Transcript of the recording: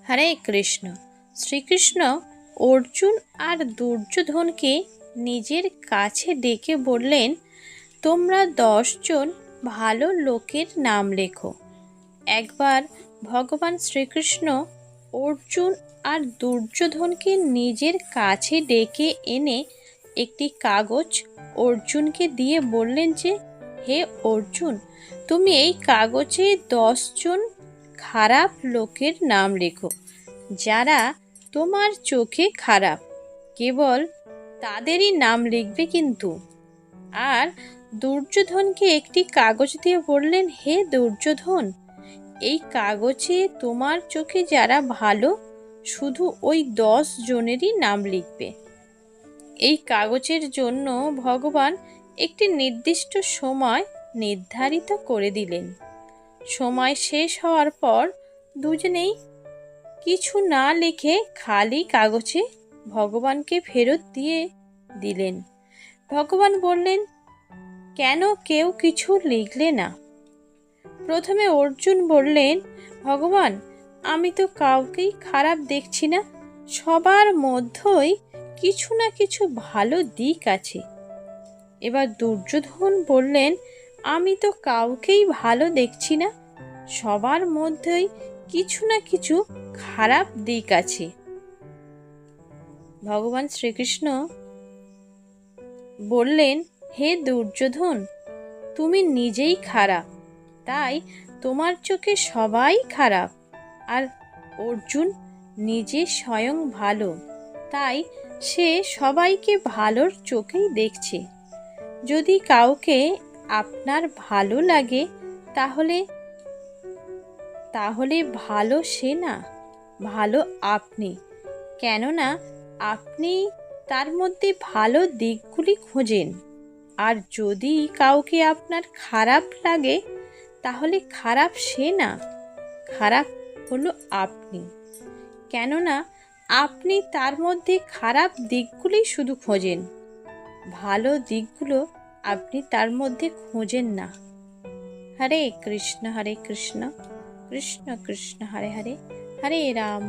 হরে কৃষ্ণ। শ্রীকৃষ্ণ অর্জুন আর দুর্যোধনকে নিজের কাছে ডেকে বললেন, তোমরা 10 জন ভালো লোকের নাম লেখো। একবার ভগবান শ্রীকৃষ্ণ অর্জুন আর দুর্যোধনকে নিজের কাছে ডেকে এনে একটি কাগজ অর্জুনকে দিয়ে বললেন যে, হে অর্জুন, তুমি এই কাগজে 10 জন খারাপ লোকের নাম লেখো, যারা তোমার চোখে খারাপ। কেবল তাদেরই নাম লিখবে কিন্তু। আর দুর্যোধনকে একটি কাগজ দিয়ে বললেন, হে দুর্যোধন, এই কাগজে তোমার চোখে যারা ভালো, শুধু ওই 10 জনেরই নাম লিখবে। এই কাগজের জন্য ভগবান একটি নির্দিষ্ট সময় নির্ধারিত করে দিলেন। সময় শেষ হওয়ার পর দুজনেই কিছু না লিখে খালি কাগজে ভগবানকে ফেরত দিয়ে দিলেন। ভগবান বললেন, কেন কেউ কিছু লিখলে না? প্রথমে অর্জুন বললেন, ভগবান, আমি তো কাউকেই খারাপ দেখছি না, সবার মধ্যেই কিছু না কিছু ভালো দিক আছে। এবার দুর্যোধন বললেন, আমি তো কাউকেই ভালো দেখছি না, সবার মধ্যেই কিছু না কিছু খারাপ দিক আছে। ভগবান শ্রীকৃষ্ণ বললেন, হে দুর্যোধন, তুমি নিজেই খারাপ, তাই তোমার চোখে সবাই খারাপ। আর অর্জুন নিজে স্বয়ং ভালো, তাই সে সবাইকে ভালোর চোখেই দেখছে। যদি কাউকে আপনার ভালো লাগে, তাহলে ভালো সে না, ভালো আপনি। কেননা আপনি তার মধ্যে ভালো দিকগুলি খোঁজেন। আর যদি কাউকে আপনার খারাপ লাগে, তাহলে খারাপ সে না, খারাপ হলো আপনি। কেননা আপনি তার মধ্যে খারাপ দিকগুলি শুধু খোঁজেন, ভালো দিকগুলো আপনি তার মধ্যে খোঁজেন না। হরে কৃষ্ণ কৃষ্ণ কৃষ্ণ হরে হরে, হরে রাম